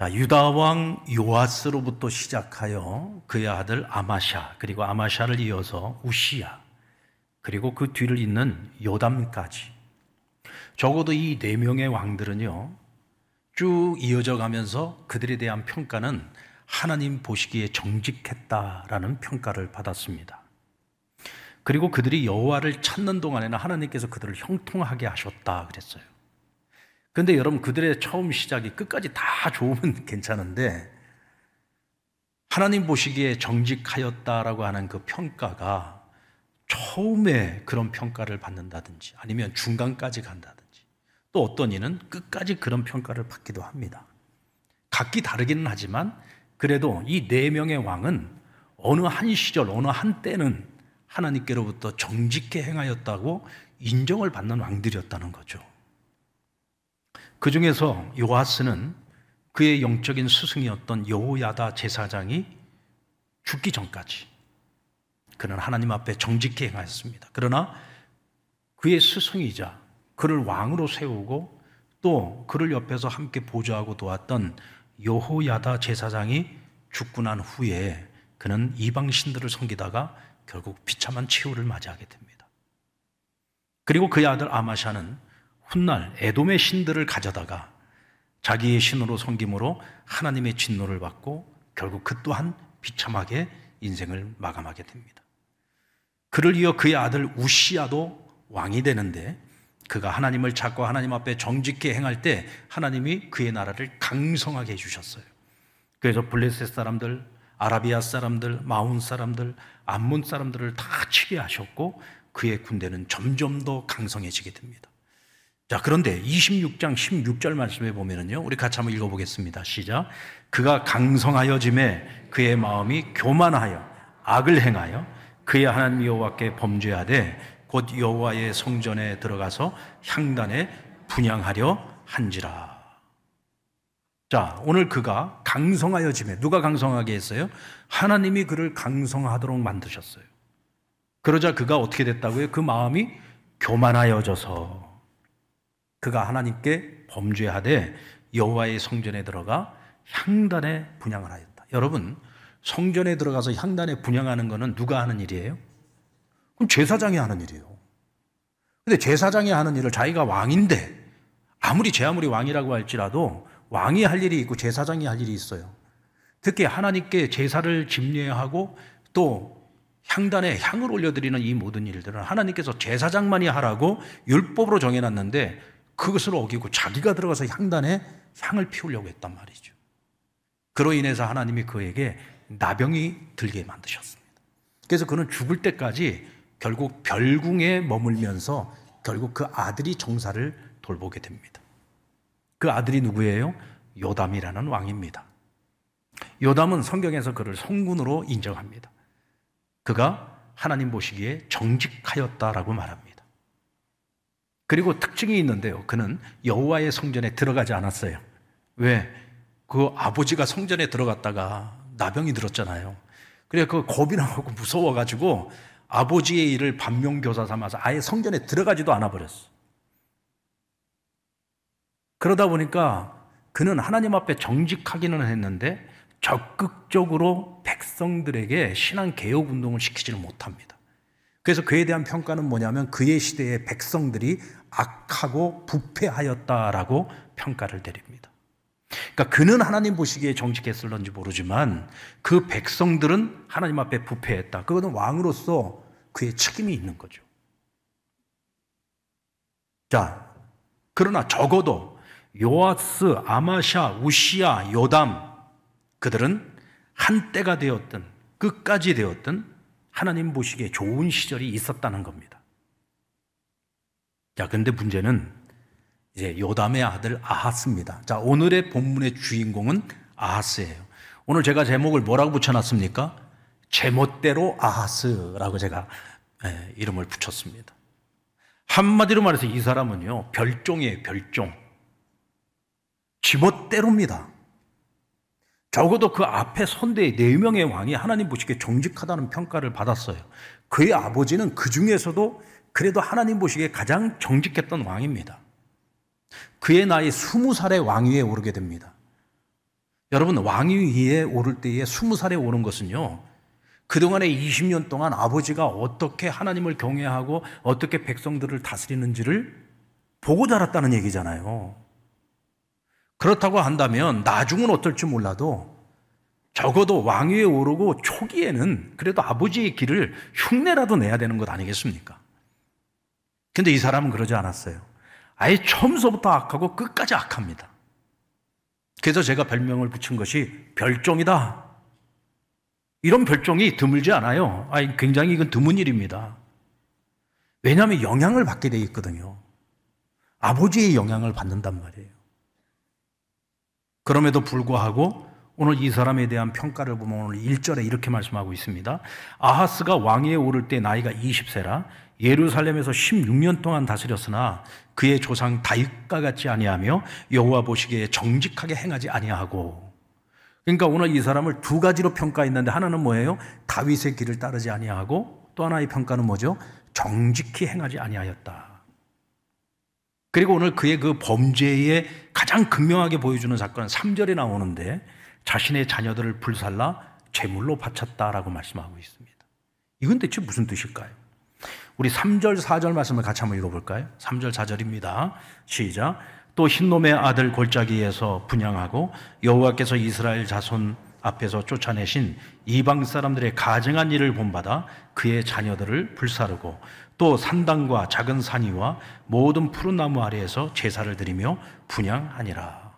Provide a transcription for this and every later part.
유다 왕 요아스로부터 시작하여 그의 아들 아마샤, 그리고 아마샤를 이어서 우시야, 그리고 그 뒤를 잇는 요담까지, 적어도 이 네 명의 왕들은요 쭉 이어져 가면서 그들에 대한 평가는 하나님 보시기에 정직했다라는 평가를 받았습니다. 그리고 그들이 여호와를 찾는 동안에는 하나님께서 그들을 형통하게 하셨다 그랬어요. 그런데 여러분, 그들의 처음 시작이 끝까지 다 좋으면 괜찮은데 하나님 보시기에 정직하였다라고 하는 그 평가가 처음에 그런 평가를 받는다든지 아니면 중간까지 간다든지, 또 어떤 이는 끝까지 그런 평가를 받기도 합니다. 각기 다르기는 하지만 그래도 이 네 명의 왕은 어느 한 시절, 어느 한 때는 하나님께로부터 정직히 행하였다고 인정을 받는 왕들이었다는 거죠. 그 중에서 요아스는 그의 영적인 스승이었던 여호야다 제사장이 죽기 전까지 그는 하나님 앞에 정직히 행하였습니다. 그러나 그의 스승이자 그를 왕으로 세우고 또 그를 옆에서 함께 보좌하고 도왔던 여호야다 제사장이 죽고 난 후에 그는 이방 신들을 섬기다가 결국 비참한 최후를 맞이하게 됩니다. 그리고 그의 아들 아마샤는 훗날 에돔의 신들을 가져다가 자기의 신으로 섬김으로 하나님의 진노를 받고 결국 그 또한 비참하게 인생을 마감하게 됩니다. 그를 이어 그의 아들 우시야도 왕이 되는데 그가 하나님을 찾고 하나님 앞에 정직히 행할 때 하나님이 그의 나라를 강성하게 해주셨어요. 그래서 블레셋 사람들, 아라비아 사람들, 마온 사람들, 암몬 사람들을 다 치게 하셨고 그의 군대는 점점 더 강성해지게 됩니다. 자, 그런데 26장 16절 말씀에 보면은요, 우리 같이 한번 읽어보겠습니다. 시작. 그가 강성하여짐에 그의 마음이 교만하여 악을 행하여 그의 하나님 여호와께 범죄하되 곧 여호와의 성전에 들어가서 향단에 분향하려 한지라. 자, 오늘 그가 강성하여짐에, 누가 강성하게 했어요? 하나님이 그를 강성하도록 만드셨어요. 그러자 그가 어떻게 됐다고요? 그 마음이 교만하여져서 그가 하나님께 범죄하되 여호와의 성전에 들어가 향단에 분향을 하였다. 여러분, 성전에 들어가서 향단에 분향하는 것은 누가 하는 일이에요? 그럼 제사장이 하는 일이에요. 근데 제사장이 하는 일을 자기가 왕인데, 제 아무리 왕이라고 할지라도 왕이 할 일이 있고 제사장이 할 일이 있어요. 특히 하나님께 제사를 집례하고 또 향단에 향을 올려드리는 이 모든 일들은 하나님께서 제사장만이 하라고 율법으로 정해놨는데 그것을 어기고 자기가 들어가서 향단에 향을 피우려고 했단 말이죠. 그로 인해서 하나님이 그에게 나병이 들게 만드셨습니다. 그래서 그는 죽을 때까지 결국 별궁에 머물면서 결국 그 아들이 정사를 돌보게 됩니다. 그 아들이 누구예요? 요담이라는 왕입니다. 요담은 성경에서 그를 성군으로 인정합니다. 그가 하나님 보시기에 정직하였다라고 말합니다. 그리고 특징이 있는데요, 그는 여호와의 성전에 들어가지 않았어요. 왜? 그 아버지가 성전에 들어갔다가 나병이 들었잖아요. 그래서 그 겁이 나고 무서워가지고 아버지의 일을 반면교사 삼아서 아예 성전에 들어가지도 않아 버렸어. 그러다 보니까 그는 하나님 앞에 정직하기는 했는데 적극적으로 백성들에게 신앙 개혁 운동을 시키지는 못합니다. 그래서 그에 대한 평가는 뭐냐면 그의 시대의 백성들이 악하고 부패하였다라고 평가를 내립니다. 그러니까 그는 하나님 보시기에 정직했을런지 모르지만 그 백성들은 하나님 앞에 부패했다. 그것은 왕으로서 그의 책임이 있는 거죠. 자, 그러나 적어도 요아스, 아마샤, 우시야, 요담, 그들은 한때가 되었든 끝까지 되었든 하나님 보시기에 좋은 시절이 있었다는 겁니다. 자, 근데 문제는 이제 요담의 아들 아하스입니다. 자, 오늘의 본문의 주인공은 아하스예요. 오늘 제가 제목을 뭐라고 붙여놨습니까? 제멋대로 아하스라고 제가 이름을 붙였습니다. 한마디로 말해서 이 사람은요, 별종이에요, 별종. 지멋대로입니다. 적어도 그 앞에 선대의 4명의 왕이 하나님 보시기에 정직하다는 평가를 받았어요. 그의 아버지는 그 중에서도 그래도 하나님 보시기에 가장 정직했던 왕입니다. 그의 나이 20살에 왕위에 오르게 됩니다. 여러분, 왕위에 오를 때에 20살에 오는 것은요, 그동안에 20년 동안 아버지가 어떻게 하나님을 경외하고 어떻게 백성들을 다스리는지를 보고 자랐다는 얘기잖아요. 그렇다고 한다면 나중은 어떨지 몰라도 적어도 왕위에 오르고 초기에는 그래도 아버지의 길을 흉내라도 내야 되는 것 아니겠습니까? 근데 이 사람은 그러지 않았어요. 아예 처음서부터 악하고 끝까지 악합니다. 그래서 제가 별명을 붙인 것이 별종이다. 이런 별종이 드물지 않아요. 굉장히 이건 드문 일입니다. 왜냐하면 영향을 받게 돼 있거든요. 아버지의 영향을 받는단 말이에요. 그럼에도 불구하고 오늘 이 사람에 대한 평가를 보면 오늘 1절에 이렇게 말씀하고 있습니다. 아하스가 왕위에 오를 때 나이가 20세라 예루살렘에서 16년 동안 다스렸으나 그의 조상 다윗과 같지 아니하며 여호와 보시기에 정직하게 행하지 아니하고. 그러니까 오늘 이 사람을 두 가지로 평가했는데 하나는 뭐예요? 다윗의 길을 따르지 아니하고, 또 하나의 평가는 뭐죠? 정직히 행하지 아니하였다. 그리고 오늘 그의 그 범죄에 가장 극명하게 보여주는 사건은 3절에 나오는데 자신의 자녀들을 불살라 제물로 바쳤다라고 말씀하고 있습니다. 이건 대체 무슨 뜻일까요? 우리 3절, 4절 말씀을 같이 한번 읽어볼까요? 3절, 4절입니다. 시작. 또 흰놈의 아들 골짜기에서 분향하고 여호와께서 이스라엘 자손 앞에서 쫓아내신 이방 사람들의 가증한 일을 본받아 그의 자녀들을 불사르고 또 산당과 작은 산이와 모든 푸른 나무 아래에서 제사를 드리며 분향하니라.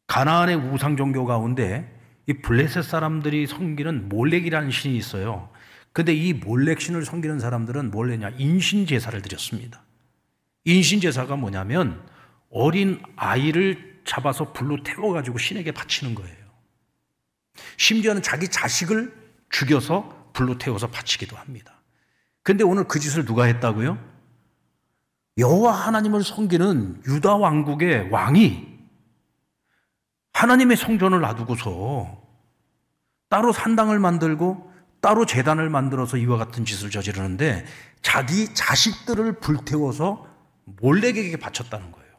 가나안의 우상 종교 가운데 이 블레셋 사람들이 섬기는 몰렉이라는 신이 있어요. 근데 이 몰렉 신을 섬기는 사람들은 뭘 했냐? 인신 제사를 드렸습니다. 인신 제사가 뭐냐면 어린 아이를 잡아서 불로 태워가지고 신에게 바치는 거예요. 심지어는 자기 자식을 죽여서 불로 태워서 바치기도 합니다. 근데 오늘 그 짓을 누가 했다고요? 여호와 하나님을 섬기는 유다 왕국의 왕이 하나님의 성전을 놔두고서 따로 산당을 만들고 따로 제단을 만들어서 이와 같은 짓을 저지르는데 자기 자식들을 불태워서 몰렉에게 바쳤다는 거예요.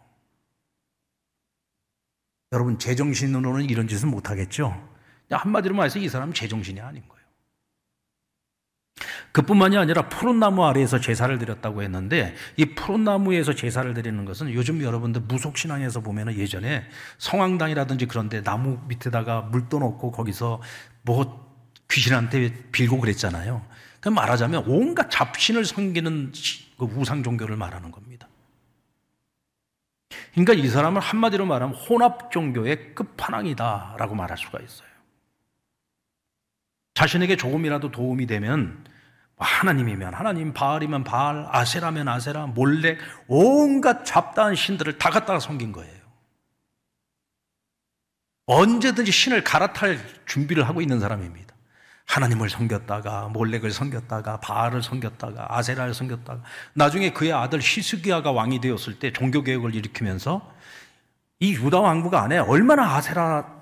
여러분, 제정신으로는 이런 짓은 못하겠죠? 한마디로 말해서 이 사람은 제정신이 아닌 거예요. 그뿐만이 아니라 푸른 나무 아래에서 제사를 드렸다고 했는데 이 푸른 나무에서 제사를 드리는 것은 요즘 여러분들 무속신앙에서 보면 예전에 성황당이라든지 그런데 나무 밑에다가 물 떠놓고 거기서 뭐 귀신한테 빌고 그랬잖아요. 그 말하자면 온갖 잡신을 섬기는 그 우상 종교를 말하는 겁니다. 그러니까 이 사람은 한마디로 말하면 혼합 종교의 끝판왕이다라고 말할 수가 있어요. 자신에게 조금이라도 도움이 되면 하나님이면 하나님, 바알이면 바알, 아세라면 아세라, 몰렉, 온갖 잡다한 신들을 다 갖다가 섬긴 거예요. 언제든지 신을 갈아탈 준비를 하고 있는 사람입니다. 하나님을 섬겼다가 몰렉을 섬겼다가 바알을 섬겼다가 아세라를 섬겼다가 나중에 그의 아들 히스기야가 왕이 되었을 때 종교개혁을 일으키면서 이 유다 왕국 안에 얼마나 아세라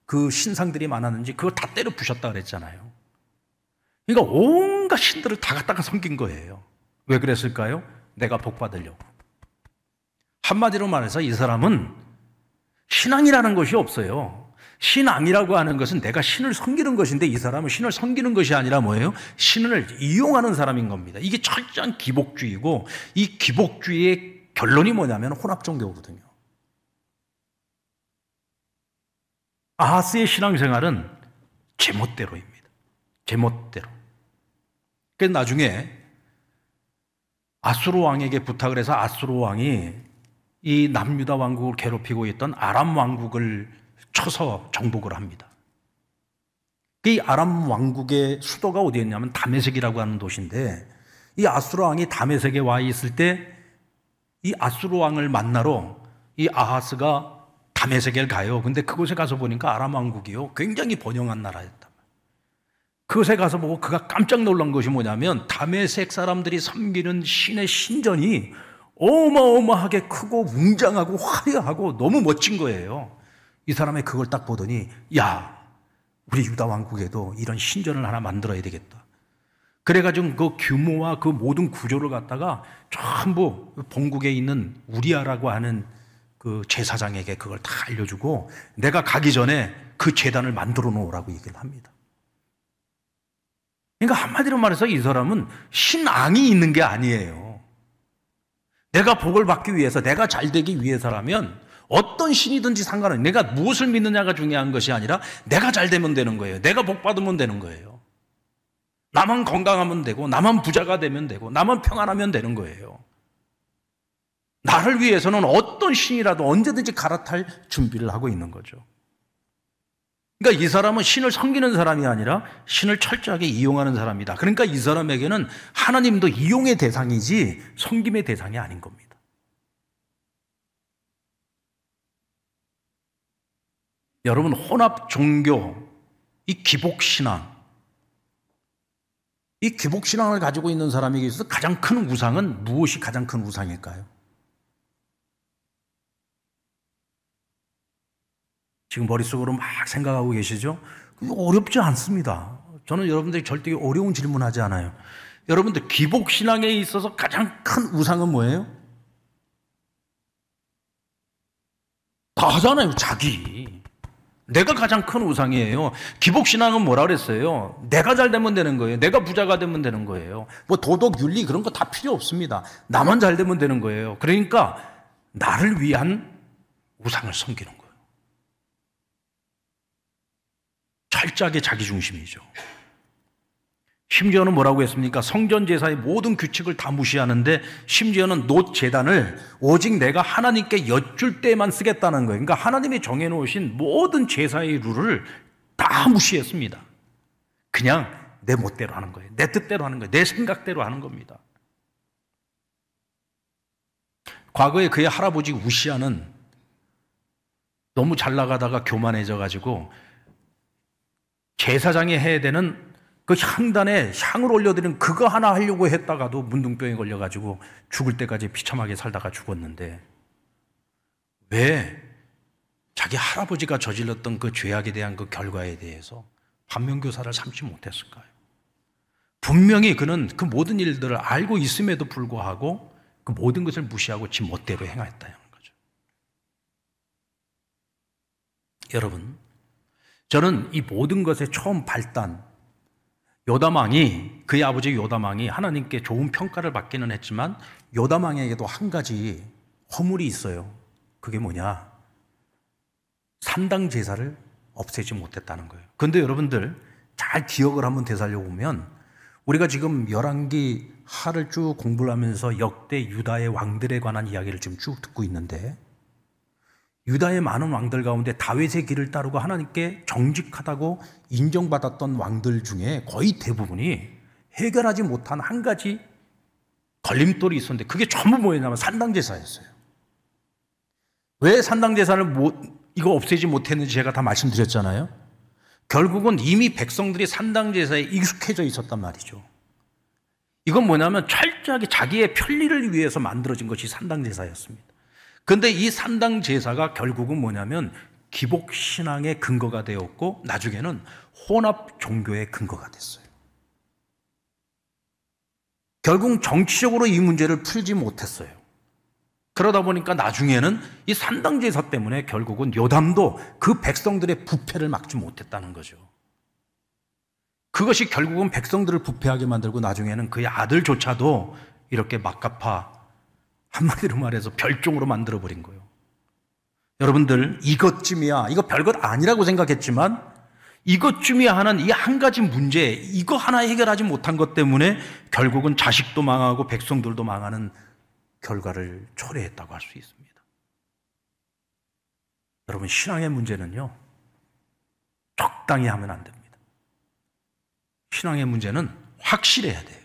그 신상들이 많았는지 그걸 다 때려 부셨다 그랬잖아요. 그러니까 온갖 신들을 다 갖다가 섬긴 거예요. 왜 그랬을까요? 내가 복 받으려고. 한마디로 말해서 이 사람은 신앙이라는 것이 없어요. 신앙이라고 하는 것은 내가 신을 섬기는 것인데 이 사람은 신을 섬기는 것이 아니라 뭐예요? 신을 이용하는 사람인 겁니다. 이게 철저한 기복주의고 이 기복주의의 결론이 뭐냐면 혼합종교거든요. 아하스의 신앙생활은 제멋대로입니다. 제멋대로. 그래서 나중에 아수르 왕에게 부탁을 해서 아수르 왕이 이 남유다 왕국을 괴롭히고 있던 아람 왕국을 쳐서 정복을 합니다. 이 아람 왕국의 수도가 어디였냐면 다메섹이라고 하는 도시인데 이 아수르 왕이 다메섹에 와 있을 때 이 아수르 왕을 만나러 이 아하스가 다메섹에 가요. 근데 그곳에 가서 보니까 아람 왕국이요, 굉장히 번영한 나라였다. 그곳에 가서 보고 그가 깜짝 놀란 것이 뭐냐면 다메섹 사람들이 섬기는 신의 신전이 어마어마하게 크고 웅장하고 화려하고 너무 멋진 거예요. 이 사람이 그걸 딱 보더니 야, 우리 유다 왕국에도 이런 신전을 하나 만들어야 되겠다. 그래가지고 그 규모와 그 모든 구조를 갖다가 전부 본국에 있는 우리아라고 하는 그 제사장에게 그걸 다 알려주고 내가 가기 전에 그 제단을 만들어 놓으라고 얘기를 합니다. 그러니까 한마디로 말해서 이 사람은 신앙이 있는 게 아니에요. 내가 복을 받기 위해서, 내가 잘 되기 위해서라면 어떤 신이든지 상관없어요. 내가 무엇을 믿느냐가 중요한 것이 아니라 내가 잘 되면 되는 거예요. 내가 복 받으면 되는 거예요. 나만 건강하면 되고, 나만 부자가 되면 되고, 나만 평안하면 되는 거예요. 나를 위해서는 어떤 신이라도 언제든지 갈아탈 준비를 하고 있는 거죠. 그러니까 이 사람은 신을 섬기는 사람이 아니라 신을 철저하게 이용하는 사람이다. 그러니까 이 사람에게는 하나님도 이용의 대상이지 섬김의 대상이 아닌 겁니다. 여러분, 혼합 종교, 이 기복신앙, 이 기복신앙을 가지고 있는 사람에게 있어서 가장 큰 우상은 무엇이 가장 큰 우상일까요? 지금 머릿속으로 막 생각하고 계시죠? 어렵지 않습니다. 저는 여러분들이 절대 어려운 질문하지 않아요. 여러분들 기복신앙에 있어서 가장 큰 우상은 뭐예요? 다 하잖아요. 자기. 내가 가장 큰 우상이에요. 기복신앙은 뭐라 그랬어요? 내가 잘 되면 되는 거예요. 내가 부자가 되면 되는 거예요. 뭐 도덕, 윤리 그런 거 다 필요 없습니다. 나만 잘 되면 되는 거예요. 그러니까 나를 위한 우상을 섬기는 거예요. 철저하게 자기중심이죠. 심지어는 뭐라고 했습니까? 성전 제사의 모든 규칙을 다 무시하는데 심지어는 놋 제단을 오직 내가 하나님께 여쭐 때만 쓰겠다는 거예요. 그러니까 하나님이 정해놓으신 모든 제사의 룰을 다 무시했습니다. 그냥 내 멋대로 하는 거예요. 내 뜻대로 하는 거예요. 내 생각대로 하는 겁니다. 과거에 그의 할아버지 우시아는 너무 잘 나가다가 교만해져가지고 제사장이 해야 되는 그 향단에 향을 올려드리는 그거 하나 하려고 했다가도 문둥병에 걸려가지고 죽을 때까지 비참하게 살다가 죽었는데 왜 자기 할아버지가 저질렀던 그 죄악에 대한 그 결과에 대해서 반면교사를 삼지 못했을까요? 분명히 그는 그 모든 일들을 알고 있음에도 불구하고 그 모든 것을 무시하고 지 멋대로 행했다는 거죠. 여러분, 저는 이 모든 것의 처음 발단, 요담 왕이, 그의 아버지 요담 왕이 하나님께 좋은 평가를 받기는 했지만 요담 왕에게도 한 가지 허물이 있어요. 그게 뭐냐? 산당 제사를 없애지 못했다는 거예요. 그런데 여러분들 잘 기억을 한번 되살려보면 우리가 지금 열왕기 하를 쭉 공부를 하면서 역대 유다의 왕들에 관한 이야기를 지금 쭉 듣고 있는데 유다의 많은 왕들 가운데 다윗의 길을 따르고 하나님께 정직하다고 인정받았던 왕들 중에 거의 대부분이 해결하지 못한 한 가지 걸림돌이 있었는데 그게 전부 뭐였냐면 산당제사였어요. 왜 산당제사를 이거 없애지 못했는지 제가 다 말씀드렸잖아요. 결국은 이미 백성들이 산당제사에 익숙해져 있었단 말이죠. 이건 뭐냐면 철저하게 자기의 편리를 위해서 만들어진 것이 산당제사였습니다. 그런데 이 산당 제사가 결국은 뭐냐면 기복신앙의 근거가 되었고 나중에는 혼합 종교의 근거가 됐어요. 결국 정치적으로 이 문제를 풀지 못했어요. 그러다 보니까 나중에는 이 산당 제사 때문에 결국은 요담도 그 백성들의 부패를 막지 못했다는 거죠. 그것이 결국은 백성들을 부패하게 만들고 나중에는 그의 아들조차도 이렇게 막가파, 한마디로 말해서 별종으로 만들어버린 거예요. 여러분들 이것쯤이야, 이거 별것 아니라고 생각했지만 이것쯤이야 하는 이 한 가지 문제, 이거 하나 해결하지 못한 것 때문에 결국은 자식도 망하고 백성들도 망하는 결과를 초래했다고 할 수 있습니다. 여러분, 신앙의 문제는요 적당히 하면 안 됩니다. 신앙의 문제는 확실해야 돼요.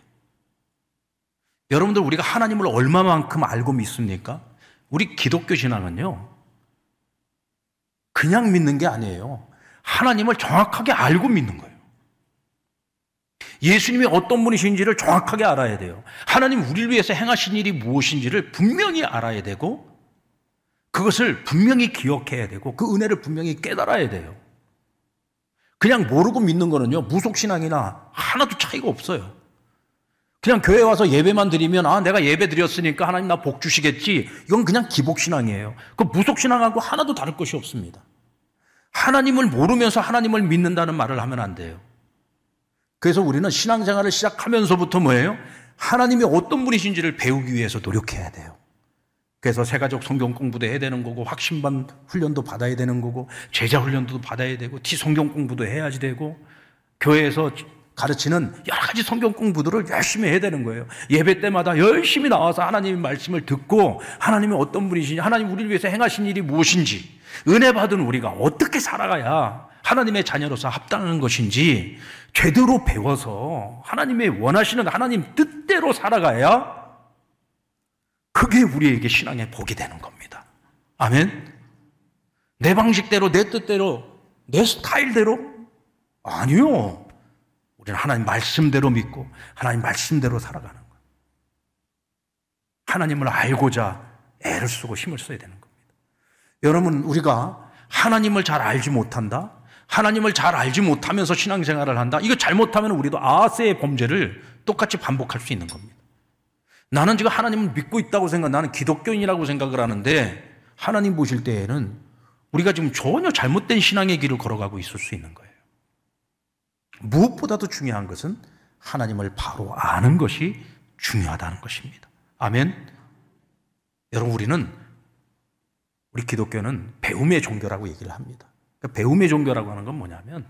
여러분들, 우리가 하나님을 얼마만큼 알고 믿습니까? 우리 기독교 신앙은요 그냥 믿는 게 아니에요. 하나님을 정확하게 알고 믿는 거예요. 예수님이 어떤 분이신지를 정확하게 알아야 돼요. 하나님 우리를 위해서 행하신 일이 무엇인지를 분명히 알아야 되고 그것을 분명히 기억해야 되고 그 은혜를 분명히 깨달아야 돼요. 그냥 모르고 믿는 거는요 무속신앙이나 하나도 차이가 없어요. 그냥 교회 와서 예배만 드리면 내가 예배 드렸으니까 하나님 나 복 주시겠지. 이건 그냥 기복신앙이에요. 그 무속신앙하고 하나도 다를 것이 없습니다. 하나님을 모르면서 하나님을 믿는다는 말을 하면 안 돼요. 그래서 우리는 신앙생활을 시작하면서부터 뭐예요? 하나님이 어떤 분이신지를 배우기 위해서 노력해야 돼요. 그래서 새가족 성경 공부도 해야 되는 거고, 확신반 훈련도 받아야 되는 거고, 제자 훈련도 받아야 되고, 성경 공부도 해야지 되고, 교회에서 가르치는 여러 가지 성경 공부들을 열심히 해야 되는 거예요. 예배 때마다 열심히 나와서 하나님의 말씀을 듣고, 하나님이 어떤 분이신지, 하나님 우리를 위해서 행하신 일이 무엇인지, 은혜 받은 우리가 어떻게 살아가야 하나님의 자녀로서 합당한 것인지 제대로 배워서 하나님의 원하시는 하나님 뜻대로 살아가야 그게 우리에게 신앙의 복이 되는 겁니다. 아멘. 내 방식대로, 내 뜻대로, 내 스타일대로? 아니요. 우리는 하나님 말씀대로 믿고 하나님 말씀대로 살아가는 거예요. 하나님을 알고자 애를 쓰고 힘을 써야 되는 겁니다. 여러분, 우리가 하나님을 잘 알지 못한다? 하나님을 잘 알지 못하면서 신앙생활을 한다? 이거 잘못하면 우리도 아하스의 범죄를 똑같이 반복할 수 있는 겁니다. 나는 지금 하나님을 믿고 있다고 나는 기독교인이라고 생각을 하는데, 하나님 보실 때에는 우리가 지금 전혀 잘못된 신앙의 길을 걸어가고 있을 수 있는 거예요. 무엇보다도 중요한 것은 하나님을 바로 아는 것이 중요하다는 것입니다. 아멘. 여러분, 우리 기독교는 배움의 종교라고 얘기를 합니다. 배움의 종교라고 하는 건 뭐냐면,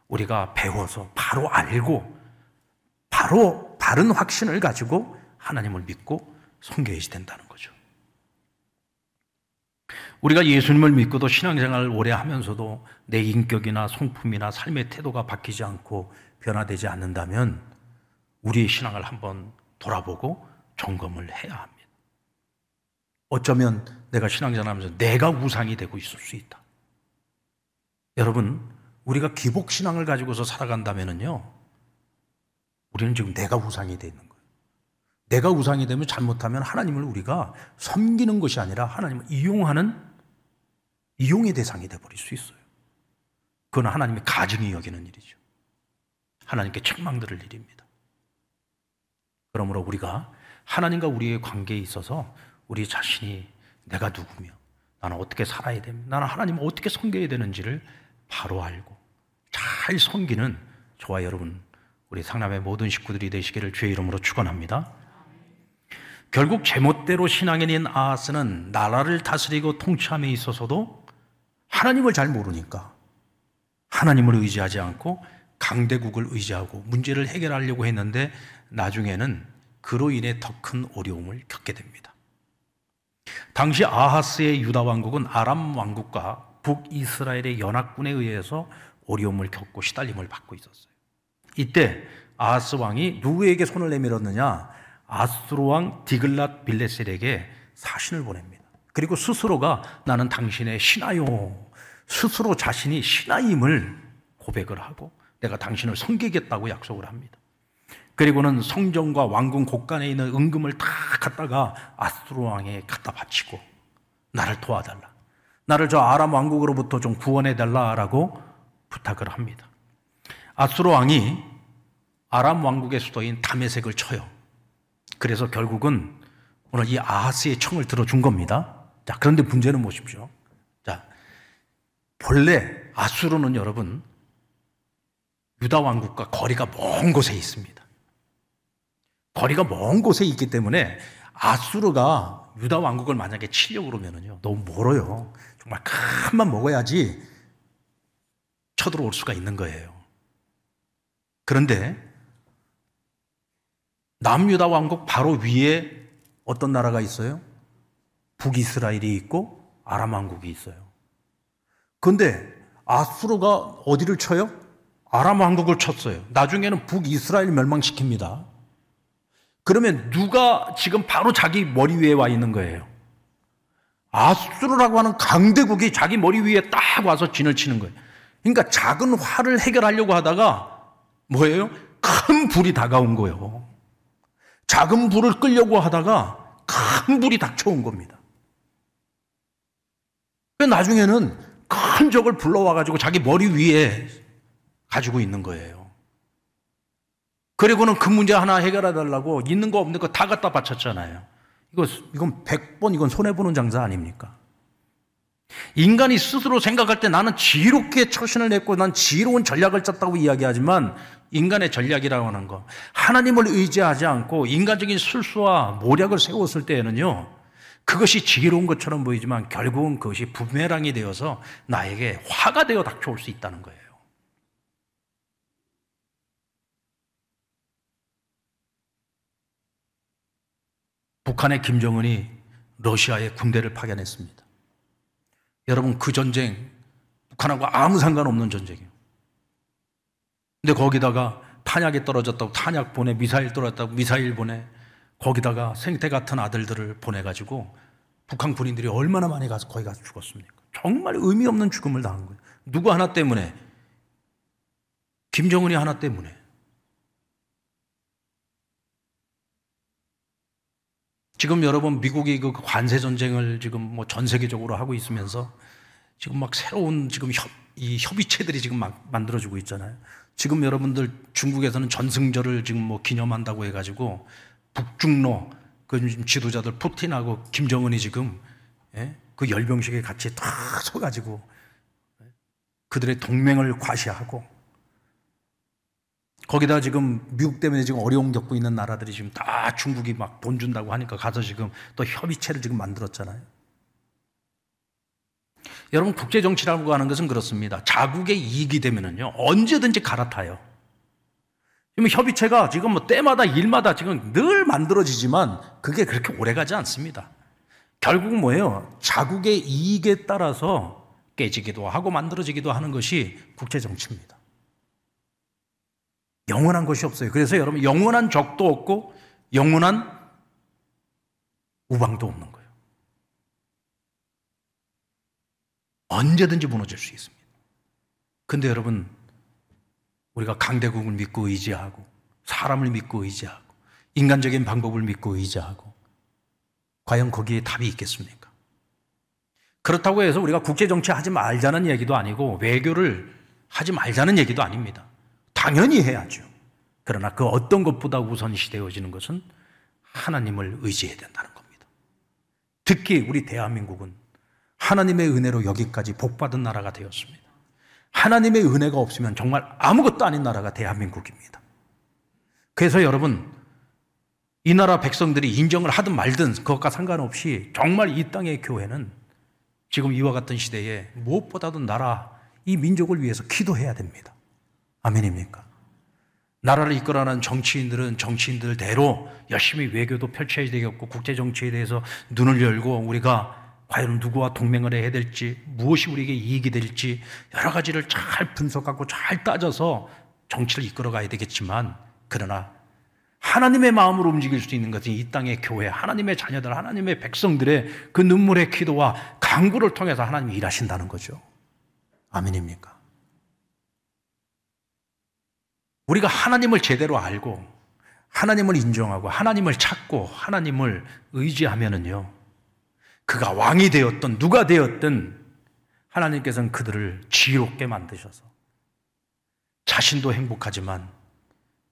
우리가 배워서 바로 알고 바로 바른 확신을 가지고 하나님을 믿고 섬겨야지 된다는 거죠. 우리가 예수님을 믿고도 신앙생활을 오래 하면서도 내 인격이나 성품이나 삶의 태도가 바뀌지 않고 변화되지 않는다면 우리의 신앙을 한번 돌아보고 점검을 해야 합니다. 어쩌면 내가 신앙생활하면서 내가 우상이 되고 있을 수 있다. 여러분, 우리가 기복신앙을 가지고서 살아간다면요, 우리는 지금 내가 우상이 되어 있는 거예요. 내가 우상이 되면 잘못하면 하나님을 우리가 섬기는 것이 아니라 하나님을 이용의 대상이 되어버릴 수 있어요. 그건 하나님의 가증히 여기는 일이죠. 하나님께 책망들을 일입니다. 그러므로 우리가 하나님과 우리의 관계에 있어서 우리 자신이 내가 누구며 나는 어떻게 살아야 됩니까? 나는 하나님을 어떻게 섬겨야 되는지를 바로 알고 잘 섬기는 저와 여러분, 우리 상남의 모든 식구들이 되시기를 주의 이름으로 축원합니다. 결국 제멋대로 신앙인인 아하스는 나라를 다스리고 통치함에 있어서도 하나님을 잘 모르니까 하나님을 의지하지 않고 강대국을 의지하고 문제를 해결하려고 했는데 나중에는 그로 인해 더 큰 어려움을 겪게 됩니다. 당시 아하스의 유다 왕국은 아람 왕국과 북이스라엘의 연합군에 의해서 어려움을 겪고 시달림을 받고 있었어요. 이때 아하스 왕이 누구에게 손을 내밀었느냐? 아수르 왕 디글랏 빌레셀에게 사신을 보냅니다. 그리고 스스로가 나는 당신의 신하요, 스스로 자신이 신하임을 고백을 하고 내가 당신을 섬기겠다고 약속을 합니다. 그리고는 성전과 왕궁 곳간에 있는 은금을 다 갖다가 아수르 왕에 갖다 바치고 나를 도와달라, 나를 저 아람 왕국으로부터 좀 구원해달라라고 부탁을 합니다. 아수르 왕이 아람 왕국의 수도인 다메섹을 쳐요. 그래서 결국은 오늘 이 아하스의 청을 들어준 겁니다. 자, 그런데 문제는 보십시오. 자, 본래 아수르는 여러분 유다 왕국과 거리가 먼 곳에 있습니다. 거리가 먼 곳에 있기 때문에 아수르가 유다 왕국을 만약에 치려고 그러면은요, 너무 멀어요. 정말 큰맘 먹어야지 쳐들어올 수가 있는 거예요. 그런데 남유다 왕국 바로 위에 어떤 나라가 있어요? 북이스라엘이 있고 아람 왕국이 있어요. 그런데 아수르가 어디를 쳐요? 아람 왕국을 쳤어요. 나중에는 북이스라엘 멸망시킵니다. 그러면 누가 지금 바로 자기 머리 위에 와 있는 거예요? 아수르라고 하는 강대국이 자기 머리 위에 딱 와서 진을 치는 거예요. 그러니까 작은 화를 해결하려고 하다가 뭐예요? 큰 불이 다가온 거예요. 작은 불을 끌려고 하다가 큰 불이 닥쳐온 겁니다. 나중에는 큰 적을 불러와가지고 자기 머리 위에 가지고 있는 거예요. 그리고는 그 문제 하나 해결해 달라고 있는 거 없는 거 다 갖다 바쳤잖아요. 이건 100번 이건 손해보는 장사 아닙니까? 인간이 스스로 생각할 때 나는 지혜롭게 처신을 냈고 난 지혜로운 전략을 짰다고 이야기하지만 인간의 전략이라고 하는 거, 하나님을 의지하지 않고 인간적인 술수와 모략을 세웠을 때에는요, 그것이 지혜로운 것처럼 보이지만 결국은 그것이 부메랑이 되어서 나에게 화가 되어 닥쳐올 수 있다는 거예요. 북한의 김정은이 러시아에 군대를 파견했습니다. 여러분, 그 전쟁 북한하고 아무 상관없는 전쟁이에요. 근데 거기다가 탄약이 떨어졌다고 탄약 보내, 미사일 떨어졌다고 미사일 보내, 거기다가 생태 같은 아들들을 보내가지고 북한 군인들이 얼마나 많이 가서 거기 가서 죽었습니까? 정말 의미 없는 죽음을 당한 거예요. 누구 하나 때문에? 김정은이 하나 때문에. 지금 여러분, 미국이 그 관세 전쟁을 지금 뭐 전 세계적으로 하고 있으면서 지금 막 새로운 지금 이 협의체들이 지금 막 만들어지고 있잖아요. 지금 여러분들 중국에서는 전승절을 지금 뭐 기념한다고 해가지고 북중로 그 지도자들 푸틴하고 김정은이 지금 그 열병식에 같이 다 서가지고 그들의 동맹을 과시하고, 거기다 지금 미국 때문에 지금 어려움 겪고 있는 나라들이 지금 다 중국이 막 돈 준다고 하니까 가서 지금 또 협의체를 지금 만들었잖아요. 여러분, 국제정치라고 하는 것은 그렇습니다. 자국의 이익이 되면은요, 언제든지 갈아타요. 지금 협의체가 지금 뭐 때마다 일마다 지금 늘 만들어지지만 그게 그렇게 오래 가지 않습니다. 결국은 뭐예요? 자국의 이익에 따라서 깨지기도 하고 만들어지기도 하는 것이 국제정치입니다. 영원한 것이 없어요. 그래서 여러분, 영원한 적도 없고 영원한 우방도 없는 거예요. 언제든지 무너질 수 있습니다. 근데 여러분, 우리가 강대국을 믿고 의지하고 사람을 믿고 의지하고 인간적인 방법을 믿고 의지하고 과연 거기에 답이 있겠습니까? 그렇다고 해서 우리가 국제정치 하지 말자는 얘기도 아니고 외교를 하지 말자는 얘기도 아닙니다. 당연히 해야죠. 그러나 그 어떤 것보다 우선시 되어지는 것은 하나님을 의지해야 된다는 겁니다. 특히 우리 대한민국은 하나님의 은혜로 여기까지 복받은 나라가 되었습니다. 하나님의 은혜가 없으면 정말 아무것도 아닌 나라가 대한민국입니다. 그래서 여러분, 이 나라 백성들이 인정을 하든 말든 그것과 상관없이 정말 이 땅의 교회는 지금 이와 같은 시대에 무엇보다도 이 민족을 위해서 기도해야 됩니다. 아멘입니까? 나라를 이끌어가는 정치인들은 정치인들대로 열심히 외교도 펼쳐야 되겠고 국제정치에 대해서 눈을 열고 우리가 과연 누구와 동맹을 해야 될지, 무엇이 우리에게 이익이 될지 여러 가지를 잘 분석하고 잘 따져서 정치를 이끌어가야 되겠지만, 그러나 하나님의 마음으로 움직일 수 있는 것은 이 땅의 교회, 하나님의 자녀들, 하나님의 백성들의 그 눈물의 기도와 간구를 통해서 하나님이 일하신다는 거죠. 아멘입니까? 우리가 하나님을 제대로 알고 하나님을 인정하고 하나님을 찾고 하나님을 의지하면은요, 그가 왕이 되었든 누가 되었든 하나님께서는 그들을 지혜롭게 만드셔서 자신도 행복하지만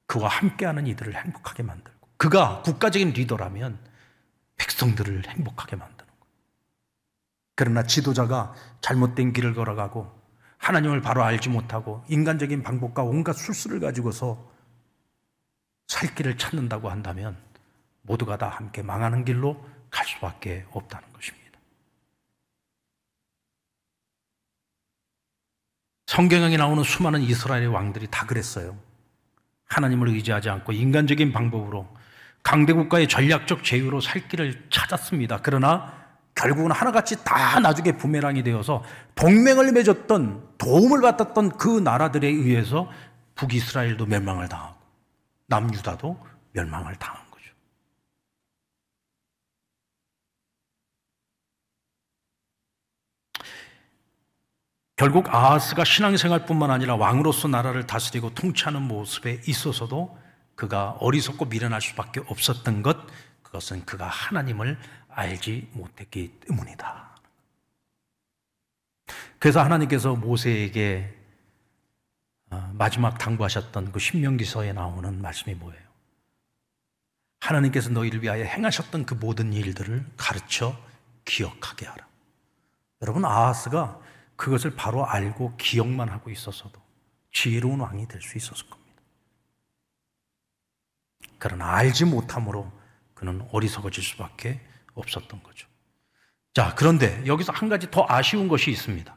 그와 함께하는 이들을 행복하게 만들고, 그가 국가적인 리더라면 백성들을 행복하게 만드는 거예요. 그러나 지도자가 잘못된 길을 걸어가고 하나님을 바로 알지 못하고 인간적인 방법과 온갖 술수를 가지고서 살 길을 찾는다고 한다면 모두가 다 함께 망하는 길로 갈 수밖에 없다는 것입니다. 성경에 나오는 수많은 이스라엘의 왕들이 다 그랬어요. 하나님을 의지하지 않고 인간적인 방법으로 강대국가의 전략적 제휴로 살 길을 찾았습니다. 그러나 결국은 하나같이 다 나중에 부메랑이 되어서 동맹을 맺었던, 도움을 받았던 그 나라들에 의해서 북이스라엘도 멸망을 당하고 남유다도 멸망을 당한 거죠. 결국 아하스가 신앙생활뿐만 아니라 왕으로서 나라를 다스리고 통치하는 모습에 있어서도 그가 어리석고 미련할 수밖에 없었던 것, 그것은 그가 하나님을 알지 못했기 때문이다. 그래서 하나님께서 모세에게 마지막 당부하셨던 그 신명기서에 나오는 말씀이 뭐예요? 하나님께서 너희를 위하여 행하셨던 그 모든 일들을 가르쳐 기억하게 하라. 여러분, 아하스가 그것을 바로 알고 기억만 하고 있었어도 지혜로운 왕이 될 수 있었을 겁니다. 그러나 알지 못함으로 그는 어리석어질 수밖에 없었던 거죠. 자, 그런데 여기서 한 가지 더 아쉬운 것이 있습니다.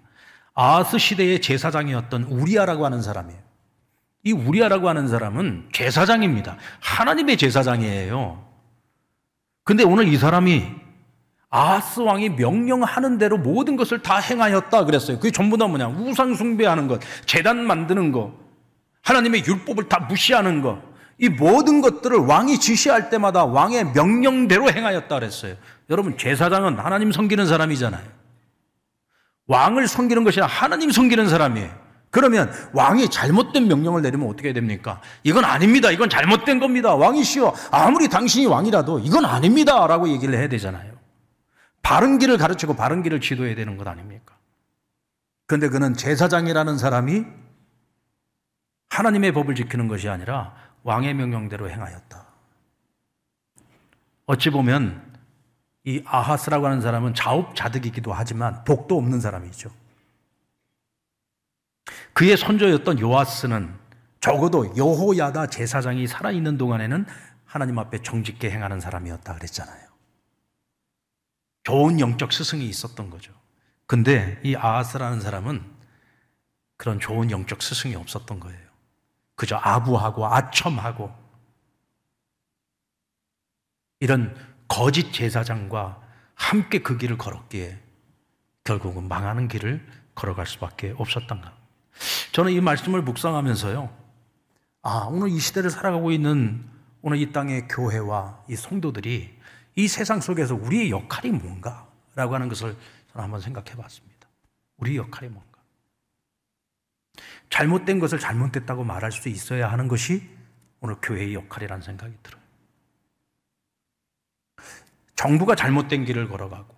아하스 시대의 제사장이었던 우리아라고 하는 사람이에요. 이 우리아라고 하는 사람은 제사장입니다. 하나님의 제사장이에요. 근데 오늘 이 사람이 아하스 왕이 명령하는 대로 모든 것을 다 행하였다 그랬어요. 그게 전부 다 뭐냐? 우상 숭배하는 것, 제단 만드는 것, 하나님의 율법을 다 무시하는 것, 이 모든 것들을 왕이 지시할 때마다 왕의 명령대로 행하였다 그랬어요. 여러분, 제사장은 하나님 섬기는 사람이잖아요. 왕을 섬기는 것이 아니라 하나님 섬기는 사람이에요. 그러면 왕이 잘못된 명령을 내리면 어떻게 됩니까? 이건 아닙니다. 이건 잘못된 겁니다. 왕이시여, 아무리 당신이 왕이라도 이건 아닙니다 라고 얘기를 해야 되잖아요. 바른 길을 가르치고 바른 길을 지도해야 되는 것 아닙니까? 그런데 그는 제사장이라는 사람이 하나님의 법을 지키는 것이 아니라 왕의 명령대로 행하였다. 어찌 보면 이 아하스라고 하는 사람은 자업자득이기도 하지만 복도 없는 사람이죠. 그의 손조였던 요아스는 적어도 여호야다 제사장이 살아있는 동안에는 하나님 앞에 정직게 행하는 사람이었다 그랬잖아요. 좋은 영적 스승이 있었던 거죠. 근데 이 아하스라는 사람은 그런 좋은 영적 스승이 없었던 거예요. 그저 아부하고 아첨하고 이런 거짓 제사장과 함께 그 길을 걸었기에 결국은 망하는 길을 걸어갈 수밖에 없었던가. 저는 이 말씀을 묵상하면서요, 오늘 이 시대를 살아가고 있는 오늘 이 땅의 교회와 이 성도들이 이 세상 속에서 우리의 역할이 뭔가라고 하는 것을 저는 한번 생각해 봤습니다. 우리의 역할이 뭔가. 잘못된 것을 잘못됐다고 말할 수 있어야 하는 것이 오늘 교회의 역할이라는 생각이 들어요. 정부가 잘못된 길을 걸어가고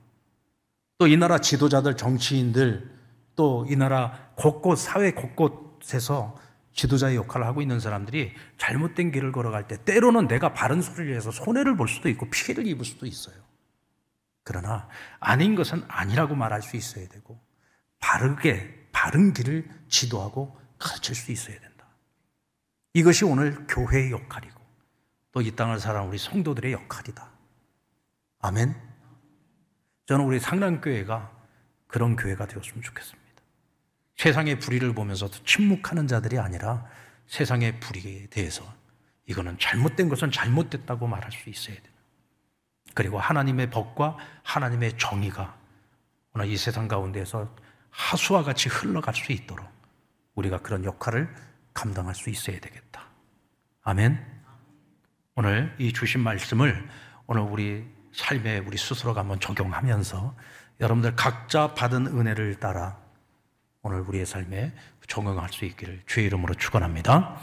또 이 나라 지도자들, 정치인들, 또 이 나라 곳곳, 사회 곳곳에서 지도자의 역할을 하고 있는 사람들이 잘못된 길을 걸어갈 때 때로는 내가 바른 소리를 해서 손해를 볼 수도 있고 피해를 입을 수도 있어요. 그러나 아닌 것은 아니라고 말할 수 있어야 되고 바른 길을 지도하고 가르칠 수 있어야 된다. 이것이 오늘 교회의 역할이고 또 이 땅을 살아가는 우리 성도들의 역할이다. 아멘. 저는 우리 상랑교회가 그런 교회가 되었으면 좋겠습니다. 세상의 불의를 보면서도 침묵하는 자들이 아니라 세상의 불의에 대해서 이거는 잘못된 것은 잘못됐다고 말할 수 있어야 되는, 그리고 하나님의 법과 하나님의 정의가 오늘 이 세상 가운데서 하수와 같이 흘러갈 수 있도록 우리가 그런 역할을 감당할 수 있어야 되겠다. 아멘. 오늘 이 주신 말씀을 오늘 우리 삶에 우리 스스로가 한번 적용하면서 여러분들 각자 받은 은혜를 따라 오늘 우리의 삶에 적용할 수 있기를 주의 이름으로 축원합니다.